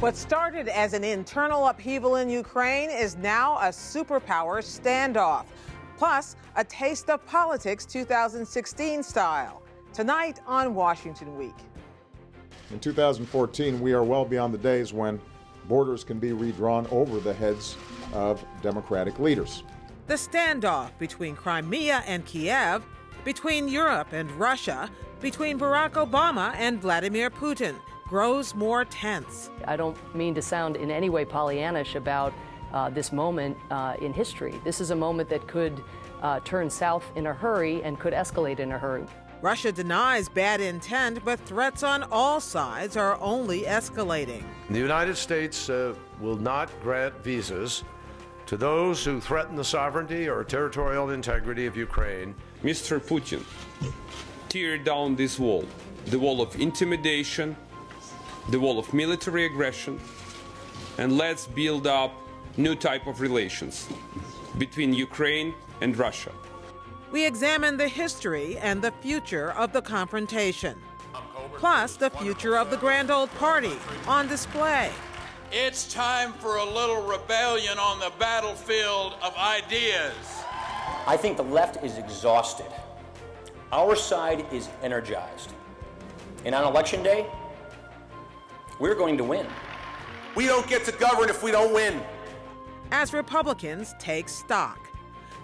What started as an internal upheaval in Ukraine is now a superpower standoff. Plus, a taste of politics 2016 style. Tonight on Washington Week. In 2014, we are well beyond the days when borders can be redrawn over the heads of democratic leaders. The standoff between Crimea and Kiev, between Europe and Russia, between Barack Obama and Vladimir Putin grows more tense. I don't mean to sound in any way Pollyannish about this moment in history. This is a moment that could turn south in a hurry and could escalate in a hurry. Russia denies bad intent, but threats on all sides are only escalating. The United States will not grant visas to those who threaten the sovereignty or territorial integrity of Ukraine. Mr. Putin, tear down this wall, the wall of intimidation, the wall of military aggression, and let's build up new type of relations between Ukraine and Russia. We examine the history and the future of the confrontation, plus the future of the grand old party on display. It's time for a little rebellion on the battlefield of ideas. I think the left is exhausted. Our side is energized. And on Election Day, we're going to win. We don't get to govern if we don't win. As Republicans take stock.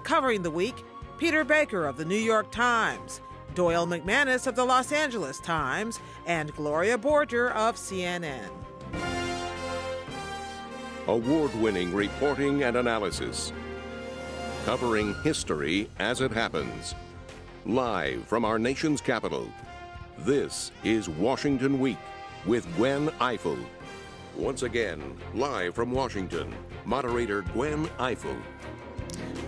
Covering the week, Peter Baker of the New York Times, Doyle McManus of the Los Angeles Times, and Gloria Borger of CNN. Award-winning reporting and analysis. Covering history as it happens. Live from our nation's capital, this is Washington Week with Gwen Ifill. Once again, live from Washington, moderator Gwen Ifill.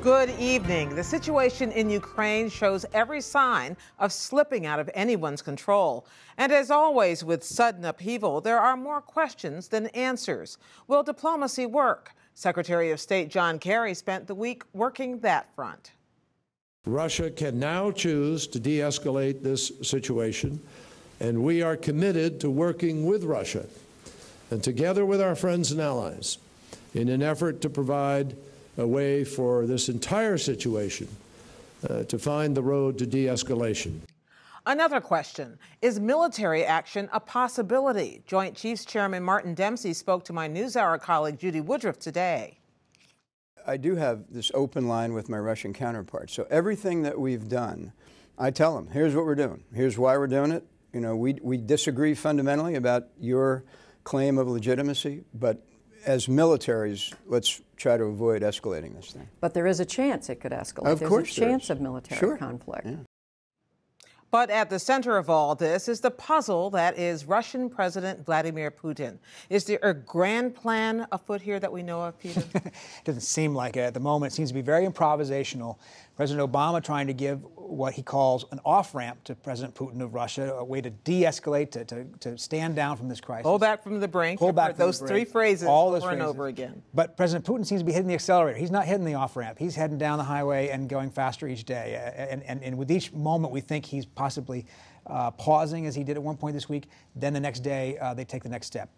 Good evening. The situation in Ukraine shows every sign of slipping out of anyone's control. And as always with sudden upheaval, there are more questions than answers. Will diplomacy work? Secretary of State John Kerry spent the week working that front. Russia can now choose to de-escalate this situation, and we are committed to working with Russia and together with our friends and allies in an effort to provide a way for this entire situation to find the road to de-escalation. Another question, is military action a possibility? Joint Chiefs Chairman Martin Dempsey spoke to my NewsHour colleague Judy Woodruff today. I do have this open line with my Russian counterparts. So everything that we've done, I tell them, here's what we're doing. Here's why we're doing it. You know, we disagree fundamentally about your claim of legitimacy, but as militaries, let's try to avoid escalating this thing. But there is a chance it could escalate. Of course There's a chance of military conflict. Yeah. But at the center of all this is the puzzle that is Russian President Vladimir Putin. Is there a grand plan afoot here that we know of, Peter? It doesn't seem like it at the moment. It seems to be very improvisational. President Obama trying to give what he calls an off-ramp to President Putin of Russia, a way to de-escalate, to stand down from this crisis. Pull back from the brink. Pull back from those the brink. three phrases All over and over again. But President Putin seems to be hitting the accelerator. He's not hitting the off-ramp. He's heading down the highway and going faster each day. And with each moment, we think he's possibly pausing, as he did at one point this week. Then the next day, they take the next step.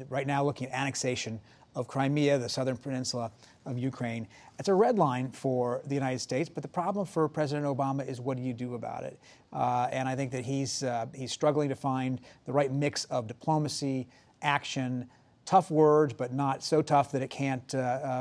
Right now, looking at annexation of Crimea, the southern peninsula of Ukraine. It's a red line for the United States, but the problem for President Obama is what do you do about it? And I think that he's struggling to find the right mix of diplomacy, action, tough words, but not so tough that it can't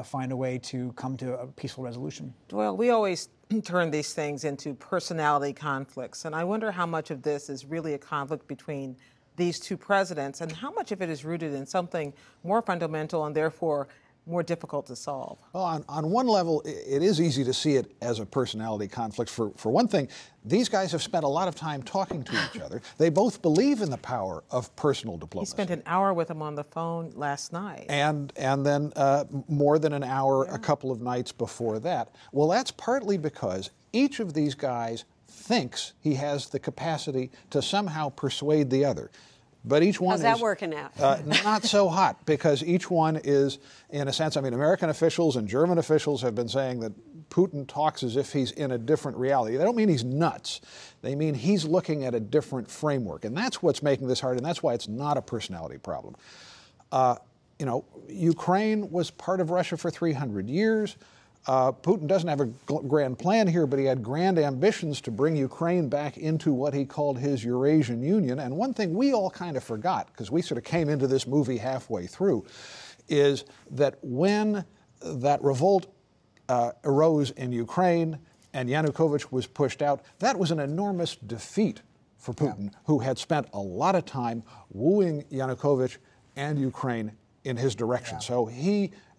find a way to come to a peaceful resolution. Well, we always turn these things into personality conflicts, and I wonder how much of this is really a conflict between these two presidents, and how much of it is rooted in something more fundamental and therefore more difficult to solve? Well, on one level, it is easy to see it as a personality conflict. For one thing, these guys have spent a lot of time talking to each other. They both believe in the power of personal diplomacy. He spent an hour with him on the phone last night. And then more than an hour a couple of nights before that. Well, that's partly because each of these guys thinks he has the capacity to somehow persuade the other. But each one How's that working out? Not so hot, because each one is, in a sense, I mean, American officials and German officials have been saying that Putin talks as if he's in a different reality. They don't mean he's nuts. They mean he's looking at a different framework. And that's what's making this hard, and that's why it's not a personality problem. You know, Ukraine was part of Russia for 300 years. Putin doesn't have a grand plan here, but he had grand ambitions to bring Ukraine back into what he called his Eurasian Union. And one thing we all kind of forgot, because we sort of came into this movie halfway through, is that when that revolt arose in Ukraine and Yanukovych was pushed out, that was an enormous defeat for Putin, who had spent a lot of time wooing Yanukovych and Ukraine in his direction. So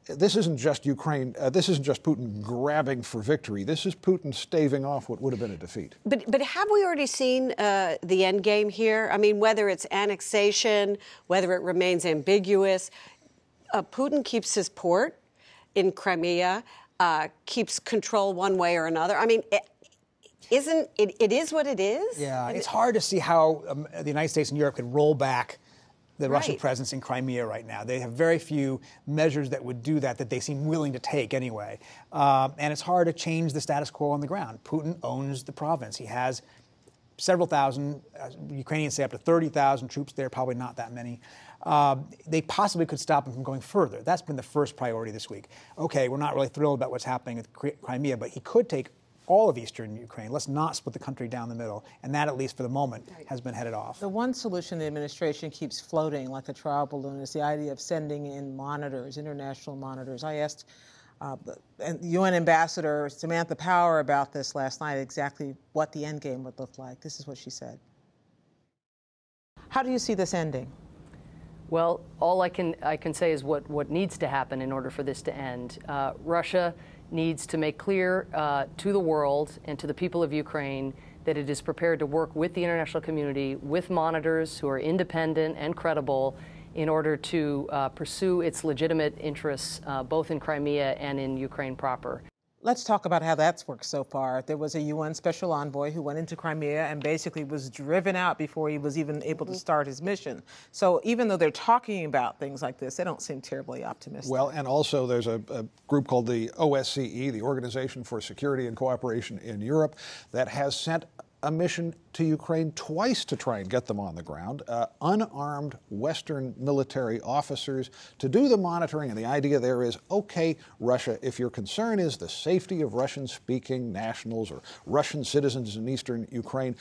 this isn't just Ukraine, this isn't just Putin grabbing for victory. This is Putin staving off what would have been a defeat. But have we already seen the end game here? I mean, whether it's annexation, whether it remains ambiguous, Putin keeps his port in Crimea, keeps control one way or another. I mean, it is what it is? Yeah, it's hard to see how the United States and Europe could roll back the Russian presence in Crimea right now. They have very few measures that would do that they seem willing to take anyway. And it's hard to change the status quo on the ground. Putin owns the province. He has several thousand, Ukrainians say up to 30,000 troops there, probably not that many. They possibly could stop him from going further. That's been the first priority this week. Okay, we're not really thrilled about what's happening with Crimea, but he could take all of eastern Ukraine. Let's not split the country down the middle. And that, at least for the moment, has been headed off. The one solution the administration keeps floating like a trial balloon is the idea of sending in monitors, international monitors. I asked UN Ambassador Samantha Power about this last night, exactly what the end game would look like. This is what she said. How do you see this ending? Well, all I can say is what needs to happen in order for this to end. Russia needs to make clear to the world and to the people of Ukraine that it is prepared to work with the international community, with monitors who are independent and credible, in order to pursue its legitimate interests, both in Crimea and in Ukraine proper. Let's talk about how that's worked so far. There was a UN special envoy who went into Crimea and basically was driven out before he was even able to start his mission. So even though they're talking about things like this, they don't seem terribly optimistic. Well, and also there's a group called the OSCE, the Organization for Security and Cooperation in Europe, that has sent a mission to Ukraine twice to try and get them on the ground, unarmed Western military officers to do the monitoring. And the idea there is, okay, Russia, if your concern is the safety of Russian-speaking nationals or Russian citizens in eastern Ukraine,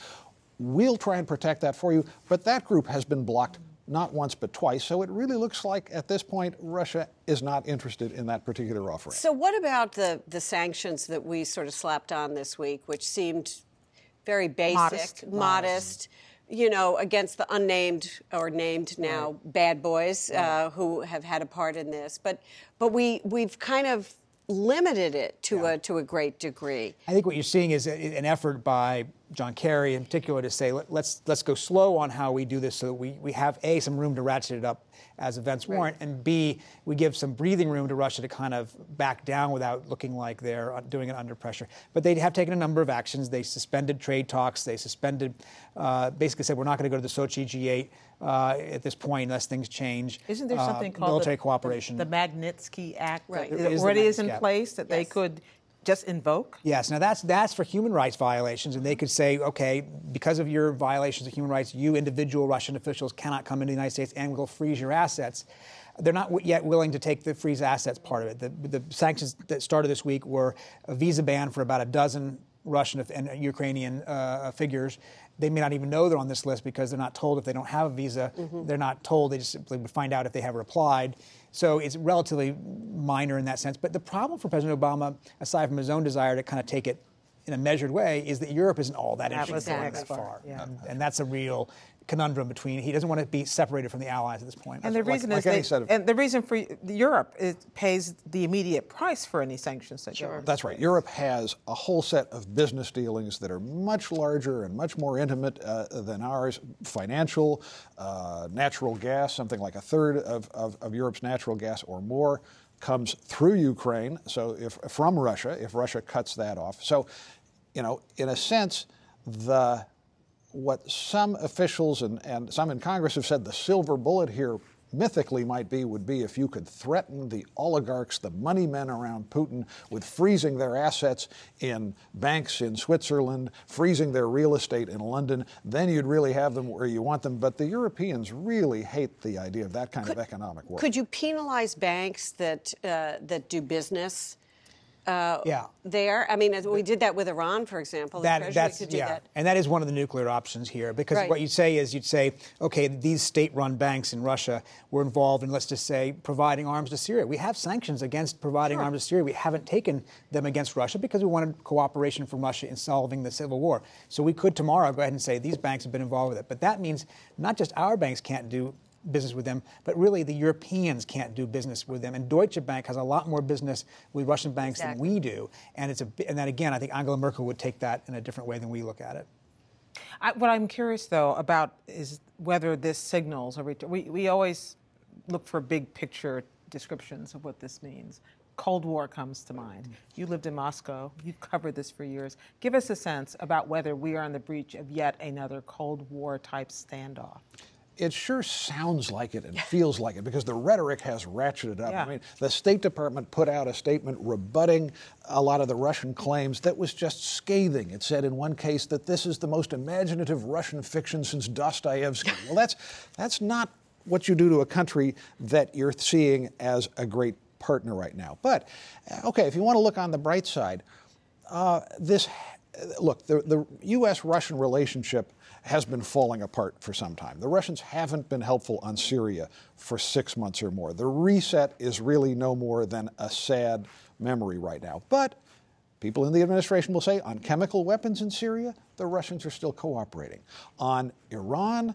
we'll try and protect that for you. But that group has been blocked not once but twice. So it really looks like at this point Russia is not interested in that particular offer. So what about the sanctions that we sort of slapped on this week, which seemed very basic, modest, you know, against the unnamed or named now bad boys who have had a part in this. But we've kind of limited it to a great degree. I think what you're seeing is an effort by John Kerry in particular to say, let's go slow on how we do this so that we have, A, some room to ratchet it up as events warrant, and B, we give some breathing room to Russia to kind of back down without looking like they're doing it under pressure. But they have taken a number of actions. They suspended trade talks. They suspended, basically said, we're not going to go to the Sochi G8 at this point unless things change. Isn't there something called military cooperation? The Magnitsky Act right. that already is in place that they could just invoke? Yes. Now, that's for human rights violations, and they could say, okay, because of your violations of human rights, you individual Russian officials cannot come into the United States and we'll freeze your assets. They're not yet willing to take the freeze assets part of it. The sanctions that started this week were a visa ban for about a dozen Russian and Ukrainian figures. They may not even know they're on this list because they're not told if they don't have a visa. They're not told. They just simply would find out if they have applied. So it's relatively minor in that sense. But the problem for President Obama, aside from his own desire to kind of take it in a measured way, is that Europe isn't all that interested in that far. Yeah. And that's a real conundrum between, he doesn't want to be separated from the allies at this point. And the reason the reason for Europe, it pays the immediate price for any sanctions that Europe. That's right. Europe has a whole set of business dealings that are much larger and much more intimate than ours. Financial, natural gas, something like a third of Europe's natural gas or more comes through Ukraine. So from Russia, if Russia cuts that off. So, you know, in a sense, what some officials and some in Congress have said the silver bullet here mythically might be would be if you could threaten the oligarchs, the money men around Putin, with freezing their assets in banks in Switzerland, freezing their real estate in London. Then you'd really have them where you want them. But the Europeans really hate the idea of that kind of economic war. Could you penalize banks that do business there? I mean, we did that with Iran, for example. The Treasury could do that. And that is one of the nuclear options here, because what you'd say is okay, these state-run banks in Russia were involved in, let's just say, providing arms to Syria. We have sanctions against providing arms to Syria. We haven't taken them against Russia because we wanted cooperation from Russia in solving the civil war. So we could tomorrow go ahead and say these banks have been involved with it. But that means not just our banks can't do business with them, but really the Europeans can't do business with them. And Deutsche Bank has a lot more business with Russian banks than we do. And and then again, I think Angela Merkel would take that in a different way than we look at it. What I'm curious, though, about is whether this signals we always look for big picture descriptions of what this means. Cold War comes to mind. You lived in Moscow. You've covered this for years. Give us a sense about whether we are on the breach of yet another Cold War type standoff. It sure sounds like it and feels like it, because the rhetoric has ratcheted up. Yeah. I mean, the State Department put out a statement rebutting a lot of the Russian claims that was just scathing. It said in one case that this is the most imaginative Russian fiction since Dostoevsky. Well, that's not what you do to a country that you're seeing as a great partner right now. But, okay, if you want to look on the bright side, the U.S.-Russian relationship has been falling apart for some time. The Russians haven't been helpful on Syria for 6 months or more. The reset is really no more than a sad memory right now. But people in the administration will say on chemical weapons in Syria, the Russians are still cooperating. On Iran,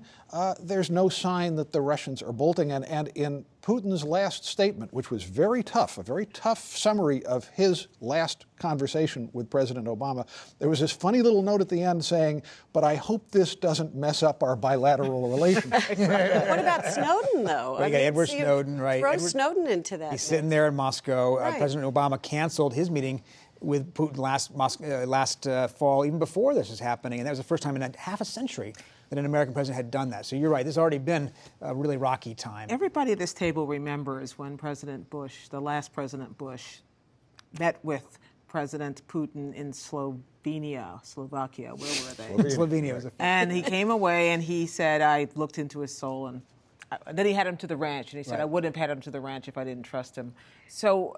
there's no sign that the Russians are bolting. And in Putin's last statement, which was very tough, a very tough summary of his last conversation with President Obama, there was this funny little note at the end saying, "But I hope this doesn't mess up our bilateral relationship." What about Snowden, though? Well, Edward Snowden, right? Throw Snowden into that. He's sitting there in Moscow. President Obama canceled his meeting with Putin last fall, even before this is happening. And that was the first time in half a century that an American president had done that. So you're right, this has already been a really rocky time. Everybody at this table remembers when President Bush, the last President Bush, met with President Putin in Slovakia, where were they? Slovenia was and he came away and he said, I looked into his soul, and then he had him to the ranch, and he said, I wouldn't have had him to the ranch if I didn't trust him. So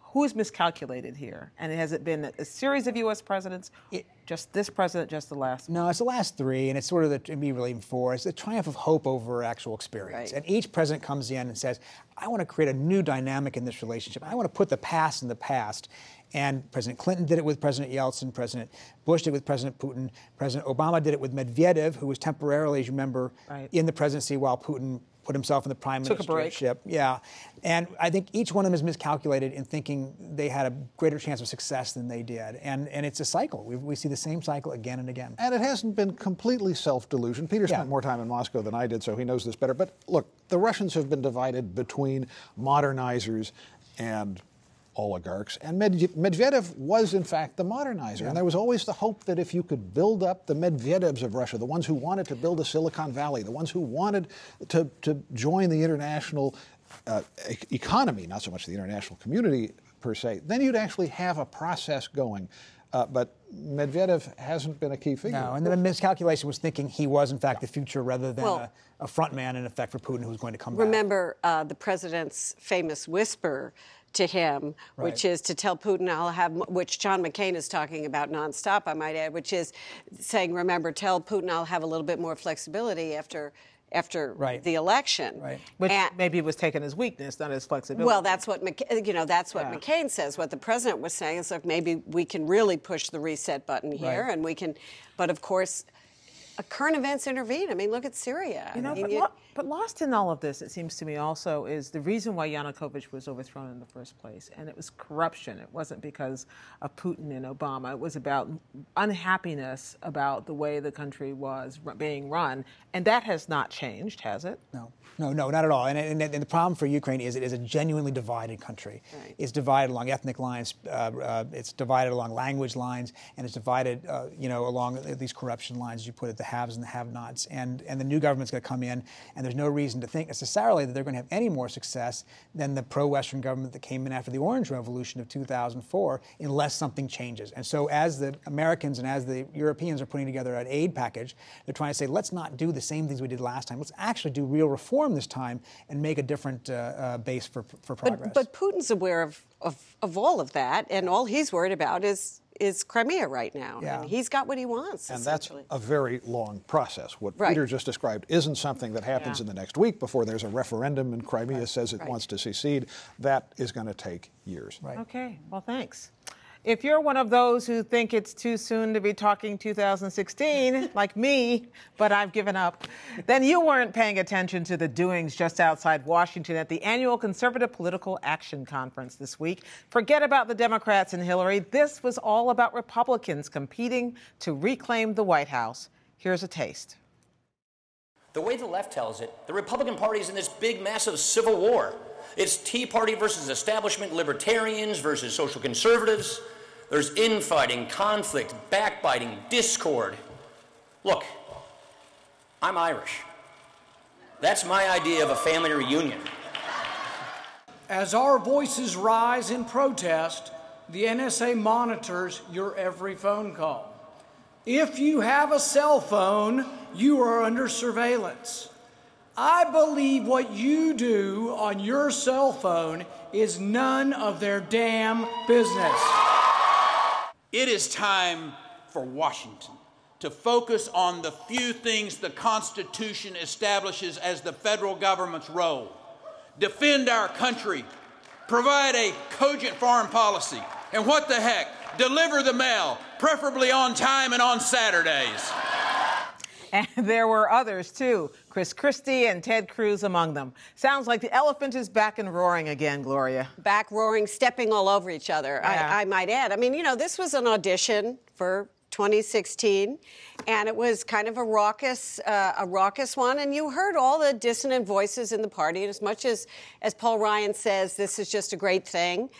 who is miscalculated here? And has it been a series of U.S. presidents, just this president, just the last one? No, it's the last three, and it's sort of maybe really even four. It's the triumph of hope over actual experience. And each president comes in and says, I want to create a new dynamic in this relationship. I want to put the past in the past. And President Clinton did it with President Yeltsin. President Bush did it with President Putin. President Obama did it with Medvedev, who was temporarily, as you remember, in the presidency while Putin put himself in the prime ministership. Yeah. And I think each one of them is miscalculated in thinking they had a greater chance of success than they did. And it's a cycle. We see the same cycle again and again. And it hasn't been completely self-delusion. Peter spent more time in Moscow than I did, so he knows this better. But look, the Russians have been divided between modernizers and oligarchs. And Medvedev was, in fact, the modernizer. And there was always the hope that if you could build up the Medvedevs of Russia, the ones who wanted to build a Silicon Valley, the ones who wanted to join the international economy, not so much the international community per se, then you'd actually have a process going. But Medvedev hasn't been a key figure. No, and the miscalculation was thinking he was, in fact, the future rather than a front man, in effect, for Putin who's going to come back. Remember the president's famous whisper to him, which is to tell Putin, I'll have, which John McCain is talking about nonstop, I might add, which is saying, remember, tell Putin I'll have a little bit more flexibility after the election. Which maybe was taken as weakness, not as flexibility. Well, that's what McCain says. What the president was saying is, look, maybe we can really push the reset button here, and we can. But of course, current events intervene. I mean, look at Syria. But lost in all of this, it seems to me, also is the reason why Yanukovych was overthrown in the first place, and it was corruption. It wasn't because of Putin and Obama. It was about unhappiness about the way the country was being run, and that has not changed, has it? No, not at all. And the problem for Ukraine is it is a genuinely divided country. It's divided along ethnic lines, it's divided along language lines, and it's divided, along these corruption lines, as you put it, the haves and the have-nots. And the new government's going to come in, and and there's no reason to think necessarily that they're going to have any more success than the pro-Western government that came in after the Orange Revolution of 2004, unless something changes. And so as the Americans and as the Europeans are putting together an aid package, they're trying to say, let's not do the same things we did last time. Let's actually do real reform this time and make a different base for progress. But Putin's aware of all of that, and all he's worried about is Crimea right now. Yeah. And he's got what he wants. And that's a very long process. What Peter just described isn't something that happens in the next week before there's a referendum and Crimea says it wants to secede. That is going to take years. Okay, well, thanks. If you're one of those who think it's too soon to be talking 2016, like me, but I've given up, then you weren't paying attention to the doings just outside Washington at the annual Conservative Political Action Conference this week. Forget about the Democrats and Hillary. This was all about Republicans competing to reclaim the White House. Here's a taste. The way the left tells it, the Republican Party is in this big, massive civil war. It's Tea Party versus establishment libertarians versus social conservatives. There's infighting, conflict, backbiting, discord. Look, I'm Irish. That's my idea of a family reunion. As our voices rise in protest, the NSA monitors your every phone call. If you have a cell phone, you are under surveillance. I believe what you do on your cell phone is none of their damn business. It is time for Washington to focus on the few things the Constitution establishes as the federal government's role. Defend our country, provide a cogent foreign policy, and what the heck, deliver the mail, preferably on time and on Saturdays. And there were others, too. Chris Christie and Ted Cruz among them. Sounds like the elephant is back and roaring again, Gloria. Back roaring, stepping all over each other, I might add. I mean, you know, this was an audition for 2016, and it was kind of a raucous one. And you heard all the dissonant voices in the party. And as much as Paul Ryan says this is just a great thing,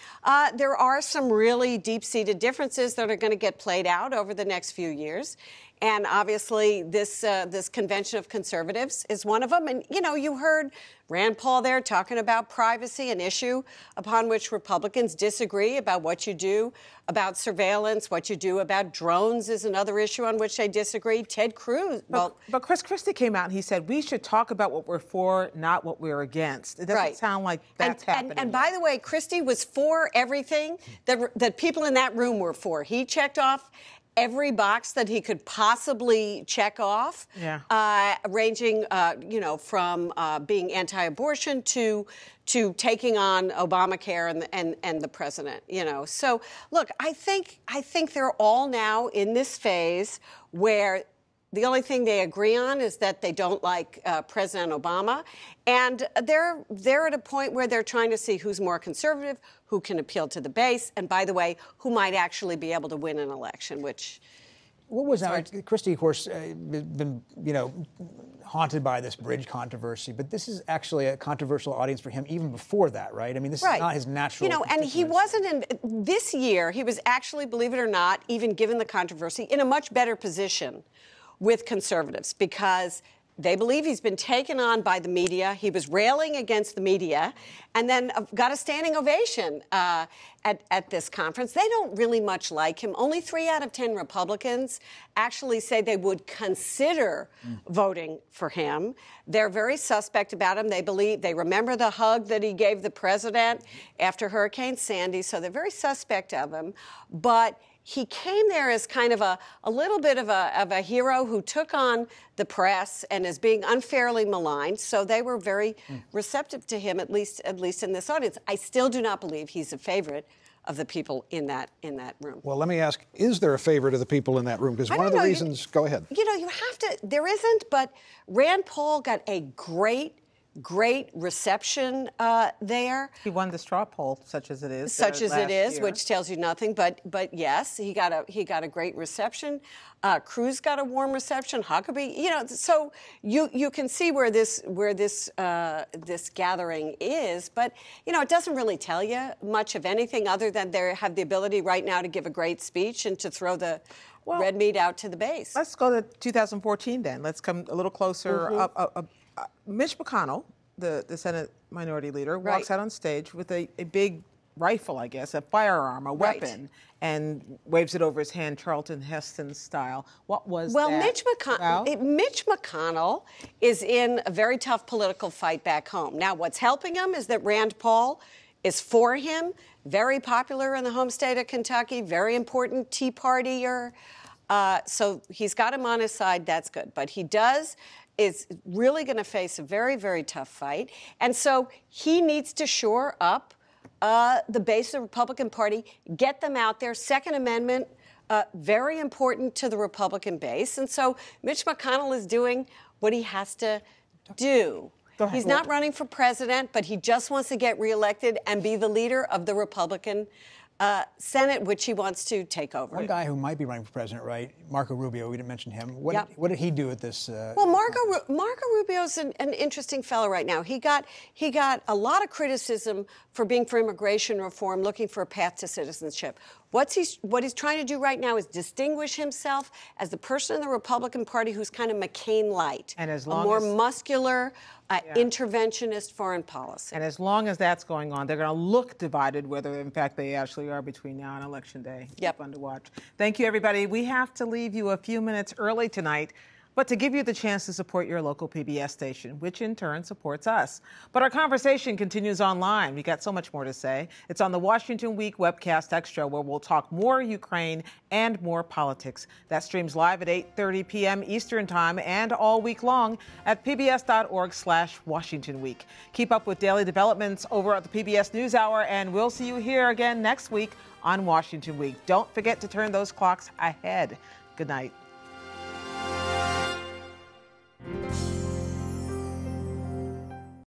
there are some really deep-seated differences that are going to get played out over the next few years. And obviously, this convention of conservatives is one of them. And, you know, you heard Rand Paul there talking about privacy, an issue upon which Republicans disagree about what you do about surveillance, what you do about drones is another issue on which they disagree. Ted Cruz, but Chris Christie came out and he said, we should talk about what we're for, not what we're against. It doesn't sound like that's happening. And by the way, Christie was for everything that people in that room were for. He checked off every box that he could possibly check off, ranging, from being anti-abortion to taking on Obamacare and the president. You know, so look, I think they're all now in this phase where the only thing they agree on is that they don't like President Obama, and they're at a point where they're trying to see who's more conservative, who can appeal to the base, and by the way, who might actually be able to win an election. What was that? Christie, of course, been haunted by this bridge controversy, but this is actually a controversial audience for him even before that, right? I mean, this is not his natural. And he wasn't in this year. He was actually, believe it or not, even given the controversy, in a much better position with conservatives because they believe he's been taken on by the media. He was railing against the media and then got a standing ovation at this conference. They don't really much like him. Only 3 out of 10 Republicans actually say they would consider voting for him. They're very suspect about him. They remember the hug that he gave the president after Hurricane Sandy, so they're very suspect of him. But he came there as kind of a little bit of a hero who took on the press and is being unfairly maligned. So they were very receptive to him, at least in this audience. I still do not believe he's a favorite of the people in that room. Well, let me ask, is there a favorite of the people in that room? Because one of the reasons, go ahead. You have to, there isn't, but Rand Paul got a great reception there. He won the straw poll, such as it is. Which tells you nothing. But yes, he got a great reception. Cruz got a warm reception. Huckabee, so you can see where this gathering is. But it doesn't really tell you much of anything other than they have the ability right now to give a great speech and to throw the red meat out to the base. Let's go to 2014 then. Let's come a little closer Mitch McConnell, the Senate Minority Leader, walks out on stage with a big rifle, I guess, a firearm, a weapon, and waves it over his hand, Charlton Heston style. What was that? Well, Mitch McConnell is in a very tough political fight back home. Now, what's helping him is that Rand Paul is for him, very popular in the home state of Kentucky, very important Tea Partier. So he's got him on his side. That's good. But he is really going to face a very, very tough fight. And so he needs to shore up the base of the Republican Party, get them out there. Second Amendment, very important to the Republican base. And so Mitch McConnell is doing what he has to do. He's not running for president, but he just wants to get reelected and be the leader of the Republican Senate, which he wants to take over. One guy who might be running for president, right? Marco Rubio. We didn't mention him. What did he do at this? Well, Marco Rubio's an interesting fellow right now. He got a lot of criticism for being for immigration reform, looking for a path to citizenship. What he's trying to do right now is distinguish himself as the person in the Republican Party who's kind of McCain-light, and a more muscular, interventionist foreign policy. And as long as that's going on, they're going to look divided, whether in fact they actually are between now and Election Day. Yep. Fun to watch. Thank you, everybody. We have to leave you a few minutes early tonight, but to give you the chance to support your local PBS station, which in turn supports us. But our conversation continues online. We got so much more to say. It's on the Washington Week webcast extra, where we'll talk more Ukraine and more politics. That streams live at 8:30 p.m. Eastern Time and all week long at pbs.org/Washington Week. Keep up with daily developments over at the PBS NewsHour, and we'll see you here again next week on Washington Week. Don't forget to turn those clocks ahead. Good night.